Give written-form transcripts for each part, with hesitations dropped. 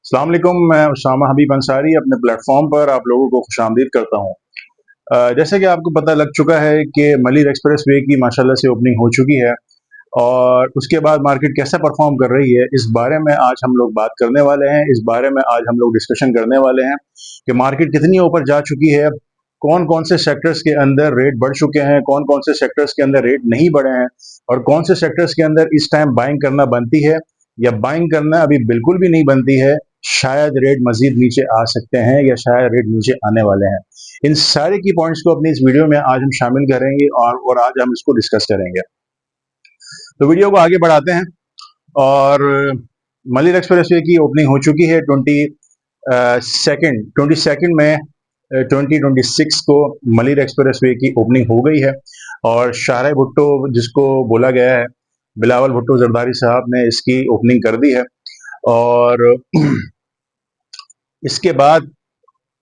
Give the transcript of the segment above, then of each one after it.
अस्सलाम वालेकुम। मैं उसामा हबीब अंसारी अपने प्लेटफॉर्म पर आप लोगों को खुशामदीद करता हूँ। जैसे कि आपको पता लग चुका है कि मलिर एक्सप्रेस वे की माशाल्लाह से ओपनिंग हो चुकी है और उसके बाद मार्केट कैसा परफॉर्म कर रही है, इस बारे में आज हम लोग बात करने वाले हैं। इस बारे में आज हम लोग डिस्कशन करने वाले हैं कि मार्केट कितनी ऊपर जा चुकी है, कौन कौन से सेक्टर्स के अंदर रेट बढ़ चुके हैं, कौन कौन से सेक्टर्स के अंदर रेट नहीं बढ़े हैं और कौन से सेक्टर्स के अंदर इस टाइम बाइंग करना बनती है या बाइंग करना अभी बिल्कुल भी नहीं बनती है। शायद रेट मजीद नीचे आ सकते हैं या शायद रेट नीचे आने वाले हैं। इन सारे की पॉइंट्स को अपनी इस वीडियो में आज हम शामिल करेंगे और आज हम इसको डिस्कस करेंगे। तो वीडियो को आगे बढ़ाते हैं। और मलिर एक्सप्रेसवे की ओपनिंग हो चुकी है 22 में 2026 को मलिर एक्सप्रेसवे की ओपनिंग हो गई है और शाहरा भुट्टो जिसको बोला गया है, बिलावल भुट्टो जरदारी साहब ने इसकी ओपनिंग कर दी है। और इसके बाद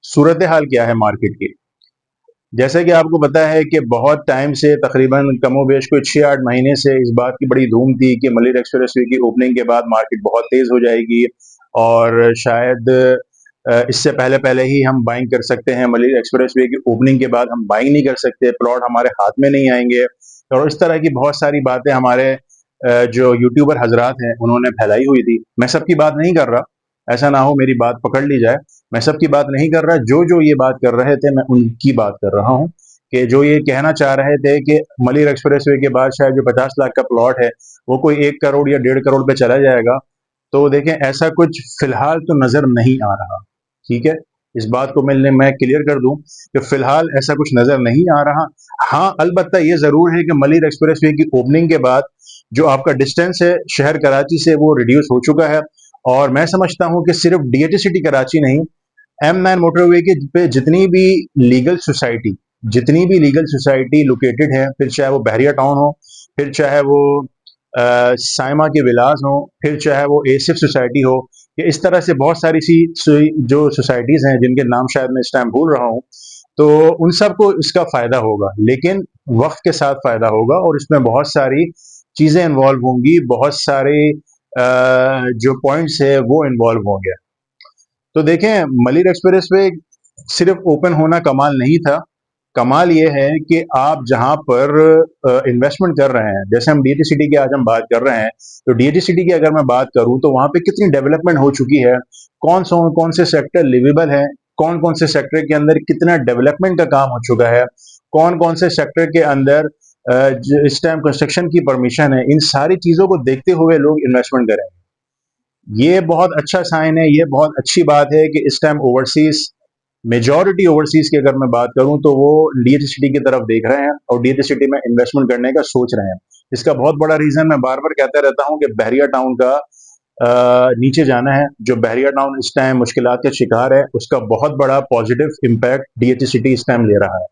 सूरत हाल क्या है मार्केट की, जैसे कि आपको पता है कि बहुत टाइम से तकरीबन कमोबेश कोई 6-8 महीने से इस बात की बड़ी धूम थी कि मलिर एक्सप्रेसवे की ओपनिंग के बाद मार्केट बहुत तेज़ हो जाएगी और शायद इससे पहले पहले ही हम बाइंग कर सकते हैं। मलिर एक्सप्रेसवे की ओपनिंग के बाद हम बाइंग नहीं कर सकते, प्लॉट हमारे हाथ में नहीं आएंगे और इस तरह की बहुत सारी बातें हमारे जो यूट्यूबर हजरात हैं उन्होंने फैलाई हुई थी। मैं सबकी बात नहीं कर रहा, ऐसा ना हो मेरी बात पकड़ ली जाए। मैं सबकी बात नहीं कर रहा, जो जो ये बात कर रहे थे मैं उनकी बात कर रहा हूँ कि जो ये कहना चाह रहे थे कि मलिर एक्सप्रेसवे के बाद शायद जो 50 लाख का प्लॉट है वो कोई 1 करोड़ या 1.5 करोड़ पे चला जाएगा। तो देखें, ऐसा कुछ फिलहाल तो नजर नहीं आ रहा। ठीक है, इस बात को मैं क्लियर कर दूं कि फिलहाल ऐसा कुछ नजर नहीं आ रहा। हाँ, अलबत्ता ये जरूर है कि मलिर एक्सप्रेसवे की ओपनिंग के बाद जो आपका डिस्टेंस है शहर कराची से वो रिड्यूस हो चुका है और मैं समझता हूं कि सिर्फ डीएचए सिटी कराची नहीं, M9 मोटरवे के पे जितनी भी लीगल सोसाइटी लोकेटेड है, फिर चाहे वो बहरिया टाउन हो, फिर चाहे वो साइमा के विलास हो, फिर चाहे वो एसिफ सोसाइटी हो, कि इस तरह से बहुत सारी सी जो सोसाइटीज हैं जिनके नाम शायद मैं इस टाइम भूल रहा हूँ, तो उन सबको इसका फायदा होगा, लेकिन वक्त के साथ फायदा होगा और इसमें बहुत सारी चीजें इन्वॉल्व होंगी, बहुत सारे जो पॉइंट्स है वो इन्वॉल्व होंगे। तो देखें, मलिर एक्सप्रेसवे सिर्फ ओपन होना कमाल नहीं था। कमाल ये है कि आप जहां पर इन्वेस्टमेंट कर रहे हैं, जैसे हम डीएटी सिटी की आज हम बात कर रहे हैं, तो डीएटी सिटी की अगर मैं बात करूं तो वहां पे कितनी डेवलपमेंट हो चुकी है, कौन से सेक्टर लिवेबल है, कौन कौन से सेक्टर के अंदर कितना डेवलपमेंट का काम हो चुका है, कौन कौन से सेक्टर के अंदर इस टाइम कंस्ट्रक्शन की परमिशन है, इन सारी चीजों को देखते हुए लोग इन्वेस्टमेंट करें। ये बहुत अच्छा साइन है, ये बहुत अच्छी बात है कि इस टाइम ओवरसीज, मेजॉरिटी ओवरसीज की अगर मैं बात करूं तो वो डीएचए सिटी की तरफ देख रहे हैं और डीएचए सिटी में इन्वेस्टमेंट करने का सोच रहे हैं। इसका बहुत बड़ा रीजन मैं बार बार कहता रहता हूं कि बहरिया टाउन का नीचे जाना है। जो बहरिया टाउन इस टाइम मुश्किलात का शिकार है, उसका बहुत बड़ा पॉजिटिव इम्पैक्ट डीएचए सिटी इस टाइम ले रहा है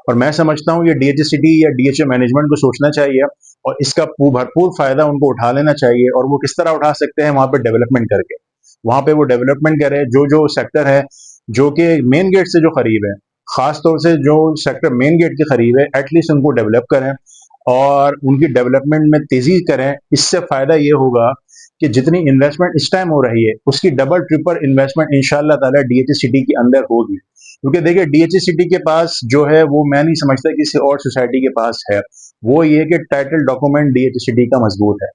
और मैं समझता हूं ये डीएचए सिटी या डीएचए मैनेजमेंट को सोचना चाहिए और इसका भरपूर फायदा उनको उठा लेना चाहिए। और वो किस तरह उठा सकते हैं, वहां पे डेवलपमेंट करके, वहां पे वो डेवलपमेंट करें जो जो सेक्टर है जो कि मेन गेट से जो करीब है, खास तौर से जो सेक्टर मेन गेट के करीब है, एटलीस्ट उनको डेवलप करें और उनकी डेवलपमेंट में तेजी करें। इससे फायदा ये होगा कि जितनी इन्वेस्टमेंट इस टाइम हो रही है उसकी डबल ट्रिपल इन्वेस्टमेंट इंशाल्लाह ताला डीएचए सिटी के अंदर होगी। क्योंकि देखिए, डीएचए सिटी के पास जो है वो मैं नहीं समझता किसी और सोसाइटी के पास है, वो ये कि टाइटल डॉक्यूमेंट डीएचए सिटी का मजबूत है।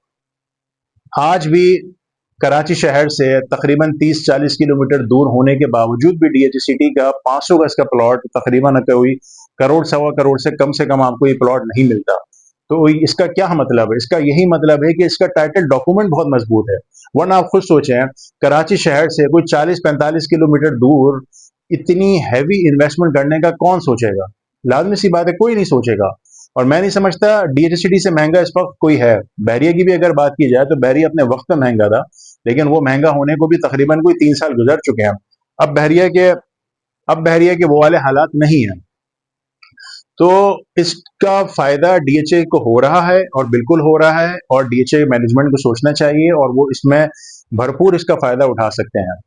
आज भी कराची शहर से तकरीबन 30-40 किलोमीटर दूर होने के बावजूद भी डीएचए सिटी का 500 गज का प्लॉट तकरीबन कोई करोड़ सवा करोड़ से कम आपको ये प्लॉट नहीं मिलता। तो इसका क्या मतलब है? इसका यही मतलब है कि इसका टाइटल डॉक्यूमेंट बहुत मजबूत है। वरना आप खुद सोचें, कराची शहर से कोई 40-45 किलोमीटर दूर इतनी हैवी इन्वेस्टमेंट करने का कौन सोचेगा? लाजमी सी बात है, कोई नहीं सोचेगा। और मैं नहीं समझता डीएचए सिटी से महंगा इस वक्त कोई है। बहरिया की भी अगर बात की जाए तो बहरिया अपने वक्त में महंगा था, लेकिन वो महंगा होने को भी तकरीबन कोई 3 साल गुजर चुके हैं। अब बहरिया के अब बहरिया के वो वाले हालात नहीं है। तो इसका फायदा डीएचए को हो रहा है और बिल्कुल हो रहा है और डीएचए मैनेजमेंट को सोचना चाहिए और वो इसमें भरपूर इसका फायदा उठा सकते हैं।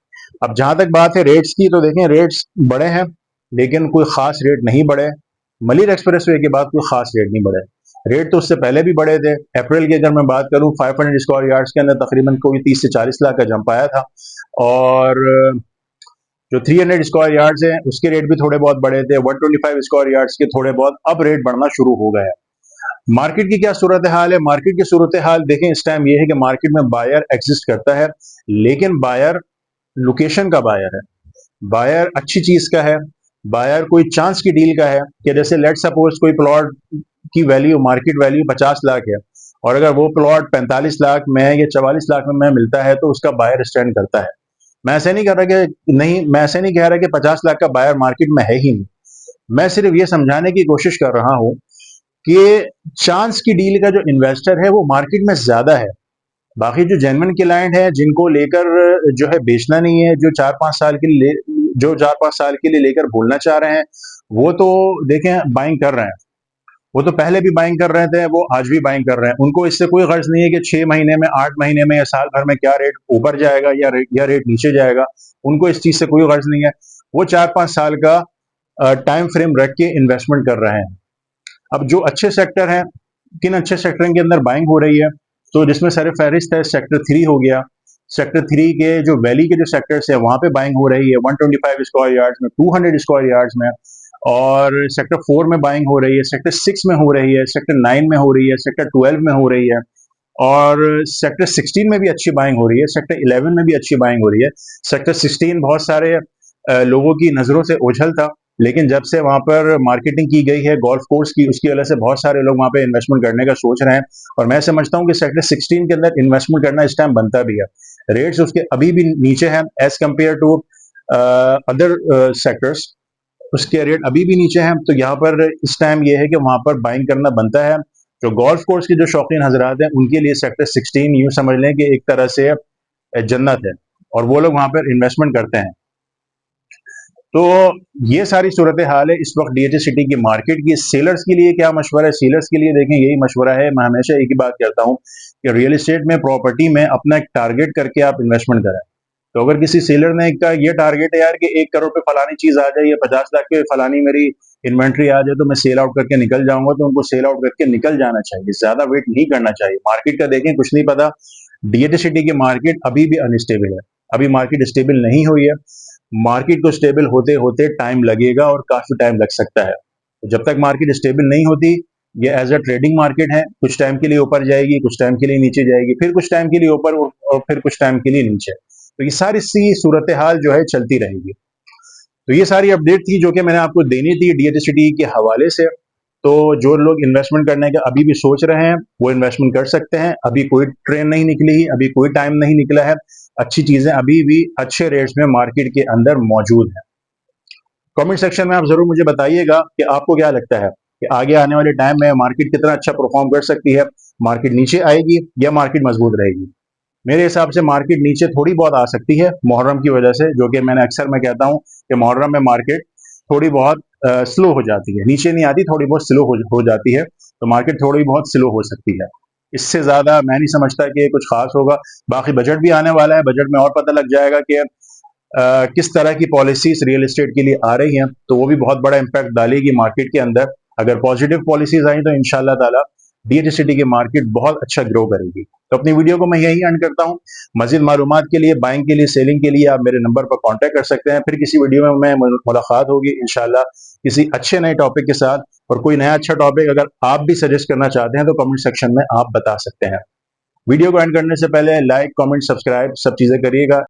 अब जहां तक बात है रेट्स की, तो देखें, रेट्स बढ़े हैं लेकिन कोई खास रेट नहीं बढ़े। मलिर एक्सप्रेसवे के बाद कोई खास रेट नहीं बढ़े। रेट तो उससे पहले भी बढ़े थे। अप्रैल की अगर मैं बात करूं 500 स्क्वायर यार्ड्स के अंदर तकरीबन कोई 30 से 40 लाख का जंप आया था, और जो 300 स्क्वायर यार्ड्स हैं उसके रेट भी थोड़े बहुत बढ़े थे। 125 स्क्वायर यार्ड्स के थोड़े बहुत अब रेट बढ़ना शुरू हो गया है। मार्केट की क्या सूरत हाल है? मार्केट की सूरत हाल देखें, इस टाइम ये है कि मार्केट में बायर एग्जिस्ट करता है, लेकिन बायर लोकेशन का बायर है, बायर अच्छी चीज का है, बायर कोई चांस की डील का है कि जैसे लेट सपोज कोई प्लॉट की वैल्यू, मार्केट वैल्यू 50 लाख है, और अगर वो प्लॉट 45 लाख में या 44 लाख में मिलता है तो उसका बायर स्टैंड करता है। मैं ऐसे नहीं कर रहा कि नहीं, मैं ऐसे नहीं कह रहा कि 50 लाख का बायर मार्केट में है ही नहीं। मैं सिर्फ ये समझाने की कोशिश कर रहा हूं कि चांस की डील का जो इन्वेस्टर है वो मार्केट में ज्यादा है। बाकी जो जेन्युइन क्लाइंट है, जिनको लेकर जो है बेचना नहीं है, जो 4-5 साल के लिए जो 4-5 साल के लिए लेकर भूलना चाह रहे हैं, वो तो देखें बाइंग कर रहे हैं। वो तो पहले भी बाइंग कर रहे थे, वो आज भी बाइंग कर रहे हैं। उनको इससे कोई गर्ज नहीं है कि 6 महीने में, 8 महीने में या साल भर में क्या रेट ऊपर जाएगा या रेट नीचे जाएगा। उनको इस चीज से कोई गर्ज नहीं है। वो 4-5 साल का टाइम फ्रेम रख के इन्वेस्टमेंट कर रहे हैं। अब जो अच्छे सेक्टर हैं, किन अच्छे सेक्टर के अंदर बाइंग हो रही है, तो जिसमें सर फहरिस्त है सेक्टर 3 हो गया। सेक्टर 3 के जो वैली के जो सेक्टर्स है वहां पे बाइंग हो रही है 125 स्क्वायर यार्ड्स में, 200 स्क्वायर यार्ड्स में, और सेक्टर 4 में बाइंग हो रही है, सेक्टर 6 में हो रही है, सेक्टर 9 में हो रही है, सेक्टर 12 में हो रही है, और सेक्टर 16 में भी अच्छी बाइंग हो रही है, सेक्टर 11 में भी अच्छी बाइंग हो रही है। सेक्टर 16 बहुत सारे लोगों की नजरों से ओझल था, लेकिन जब से वहां पर मार्केटिंग की गई है गोल्फ कोर्स की, उसकी वजह से बहुत सारे लोग वहां पे इन्वेस्टमेंट करने का सोच रहे हैं। और मैं समझता हूं कि सेक्टर 16 के अंदर इन्वेस्टमेंट करना इस टाइम बनता भी है। रेट्स उसके अभी भी नीचे हैं as compare to other sectors, उसके रेट अभी भी नीचे हैं। तो यहाँ पर इस टाइम ये है कि वहां पर बाइंग करना बनता है। जो गोल्फ कोर्स के जो शौकीन हजरात हैं उनके लिए सेक्टर 16 यूं समझ लें कि एक तरह से जन्नत है, और वो लोग वहां पर इन्वेस्टमेंट करते हैं। तो ये सारी सूरत हाल है इस वक्त डीएचए सिटी की मार्केट की। सेलर्स के लिए क्या मशवरा है? सेलर्स के लिए देखें यही मशवरा है, मैं हमेशा एक ही बात कहता हूँ कि रियल इस्टेट में, प्रॉपर्टी में अपना एक टारगेट करके आप इन्वेस्टमेंट करें। तो अगर किसी सेलर ने का ये टारगेट है यार कि 1 करोड़ पे फलानी चीज आ जाए या 50 लाख पे फलानी मेरी इन्वेंट्री आ जाए तो मैं सेल आउट करके निकल जाऊंगा, तो उनको सेल आउट करके निकल जाना चाहिए, ज्यादा वेट नहीं करना चाहिए। मार्केट का देखें कुछ नहीं पता, डीएचए सिटी की मार्केट अभी भी अनस्टेबल है, अभी मार्केट स्टेबल नहीं हुई है। मार्केट को स्टेबल होते होते टाइम लगेगा और काफी टाइम लग सकता है। तो जब तक मार्केट स्टेबल नहीं होती, ये एज अ ट्रेडिंग मार्केट है, कुछ टाइम के लिए ऊपर जाएगी, कुछ टाइम के लिए नीचे जाएगी, फिर कुछ टाइम के लिए ऊपर और फिर कुछ टाइम के लिए नीचे। तो ये सारी सी सूरत हाल जो है चलती रहेगी। तो ये सारी अपडेट थी जो कि मैंने आपको देनी थी डीएचए सिटी के हवाले से। तो जो लोग इन्वेस्टमेंट करने का अभी भी सोच रहे हैं वो इन्वेस्टमेंट कर सकते हैं। अभी कोई ट्रेन नहीं निकली, अभी कोई टाइम नहीं निकला है, अच्छी चीजें अभी भी अच्छे रेट्स में मार्केट के अंदर मौजूद हैं। कमेंट सेक्शन में आप जरूर मुझे बताइएगा कि आपको क्या लगता है कि आगे आने वाले टाइम में मार्केट कितना अच्छा परफॉर्म कर सकती है, मार्केट नीचे आएगी या मार्केट मजबूत रहेगी। मेरे हिसाब से मार्केट नीचे थोड़ी बहुत आ सकती है मुहर्रम की वजह से, जो कि मैंने अक्सर मैं कहता हूं कि मुहर्रम में मार्केट थोड़ी बहुत स्लो हो जाती है, नीचे नहीं आती, थोड़ी बहुत स्लो हो जाती है। तो मार्केट थोड़ी बहुत स्लो हो सकती है, इससे ज्यादा मैं नहीं समझता कि कुछ खास होगा। बाकी बजट भी आने वाला है, बजट में और पता लग जाएगा कि किस तरह की पॉलिसीज रियल एस्टेट के लिए आ रही हैं, तो वो भी बहुत बड़ा इम्पैक्ट डालेगी मार्केट के अंदर। अगर पॉजिटिव पॉलिसीज आई तो इंशाल्लाह ताला डीएचए सिटी की मार्केट बहुत अच्छा ग्रो करेगी। तो अपनी वीडियो को मैं यही एंड करता हूँ। मजीद मालूमात के लिए, बाइंग के लिए, सेलिंग के लिए आप मेरे नंबर पर कॉन्टैक्ट कर सकते हैं। फिर किसी वीडियो में मैं मुलाकात होगी इंशाल्लाह किसी अच्छे नए टॉपिक के साथ। और कोई नया अच्छा टॉपिक अगर आप भी सजेस्ट करना चाहते हैं तो कमेंट सेक्शन में आप बता सकते हैं। वीडियो को एंड करने से पहले लाइक, कमेंट, सब्सक्राइब सब चीजें करिएगा।